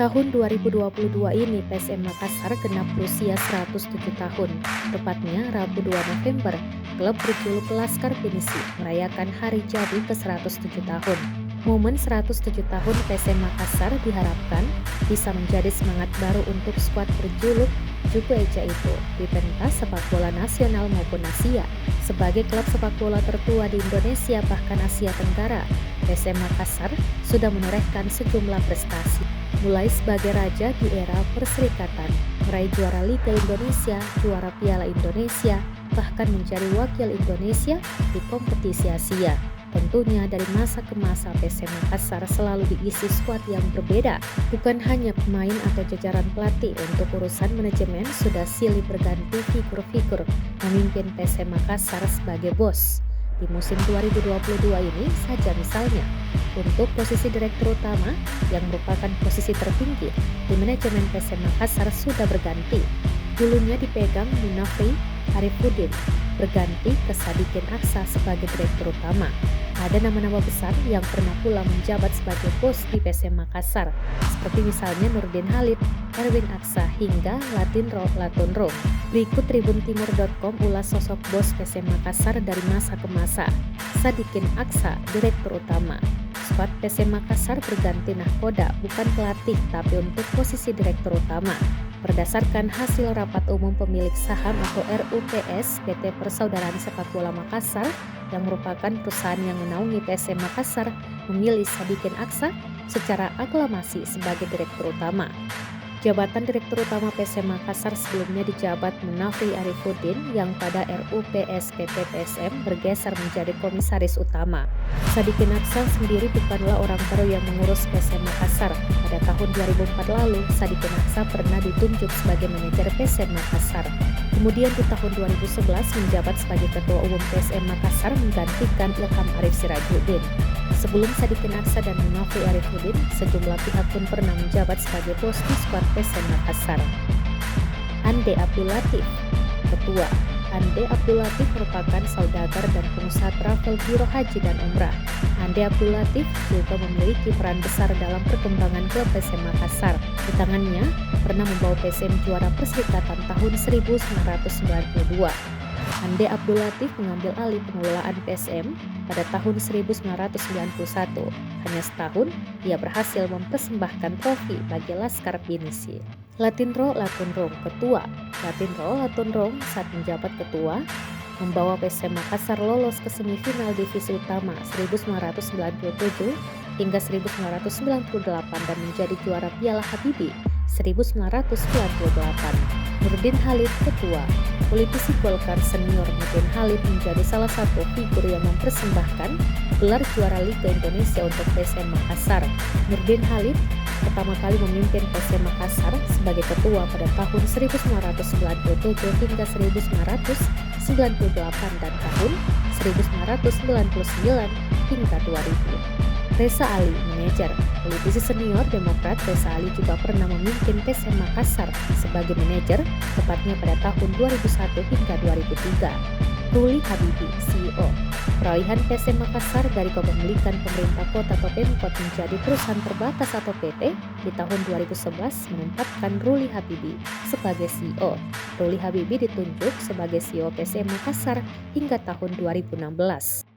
Tahun 2022 ini PSM Makassar genap berusia 107 tahun. Tepatnya Rabu 2 November, klub berjuluk Laskar Pinisi merayakan hari jadi ke-107 tahun. Momen 107 tahun PSM Makassar diharapkan bisa menjadi semangat baru untuk skuad berjuluk Juku Eja itu di pentas sepak bola nasional maupun Asia. Sebagai klub sepak bola tertua di Indonesia bahkan Asia Tenggara, PSM Makassar sudah menorehkan sejumlah prestasi. Mulai sebagai raja di era perserikatan, meraih juara Liga Indonesia, juara Piala Indonesia, bahkan menjadi wakil Indonesia di kompetisi Asia. Tentunya dari masa ke masa PSM Makassar selalu diisi skuad yang berbeda. Bukan hanya pemain atau jajaran pelatih, untuk urusan manajemen sudah silih berganti figur-figur memimpin PSM Makassar sebagai bos. Di musim 2022 ini saja misalnya, untuk posisi direktur utama yang merupakan posisi tertinggi di manajemen PSM Makassar sudah berganti. Dulunya dipegang Munafri Arifudin, berganti ke Sadikin Aksa sebagai direktur utama. Ada nama-nama besar yang pernah pula menjabat sebagai bos di PSM Makassar, seperti misalnya Nurdin Halid, Erwin Aksa, hingga Latunro. Berikut tribuntimur.com ulas sosok bos PSM Makassar dari masa ke masa. Sadikin Aksa, direktur utama. Skuad PSM Makassar berganti nahkoda, bukan pelatih, tapi untuk posisi direktur utama. Berdasarkan hasil rapat umum pemilik saham atau RUPS PT Persaudaraan Sepak Bola Makassar yang merupakan perusahaan yang menaungi PSM Makassar, memilih Sadikin Aksa secara aklamasi sebagai direktur utama. Jabatan direktur utama PSM Makassar sebelumnya dijabat Munafri Arifudin yang pada RUPS PT PSM bergeser menjadi komisaris utama. Sadikin Aksa sendiri bukanlah orang baru yang mengurus PSM Makassar. Pada tahun 2004 lalu, Sadikin Aksa pernah ditunjuk sebagai manajer PSM Makassar. Kemudian di tahun 2011 menjabat sebagai ketua umum PSM Makassar menggantikan Ilham Arif Sirajuddin. Sebelum Sadikin Aksa dan Munafri Arifudin, sejumlah pihak pun pernah menjabat sebagai bos di skuad PSM Makassar. Ande Abdul Latif, Ketua. Ande Abdul Latif merupakan saudagar dan pengusaha travel biro haji dan umrah. Ande Abdul Latif juga memiliki peran besar dalam perkembangan klub PSM Makassar. Di tangannya pernah membawa PSM juara Perserikatan tahun 1992. Ande Abdul Latif mengambil alih pengelolaan PSM pada tahun 1991. Hanya setahun, ia berhasil mempersembahkan trofi bagi Laskar Pinisi. Latunro, Ketua. Latunro saat menjabat ketua, membawa PSM Makassar lolos ke semifinal divisi utama 1997 hingga 1998 dan menjadi juara Piala Habibie 1998. Nurdin Halid, Ketua. Politisi Golkar senior Nurdin Halid menjadi salah satu figur yang mempersembahkan gelar juara Liga Indonesia untuk PSM Makassar. Nurdin Halid pertama kali memimpin PSM Makassar sebagai ketua pada tahun 1997 hingga 1998 dan tahun 1999 hingga 2000. Reza Ali, manajer. Politisi senior Demokrat Reza Ali juga pernah memimpin PSM Makassar sebagai manajer, tepatnya pada tahun 2001 hingga 2003. Ruli Habibie, CEO. Peralihan PSM Makassar dari kepemilikan pemerintah kota atau Pemkot menjadi perusahaan terbatas atau PT di tahun 2011 menempatkan Ruli Habibie sebagai CEO. Ruli Habibie ditunjuk sebagai CEO PSM Makassar hingga tahun 2016.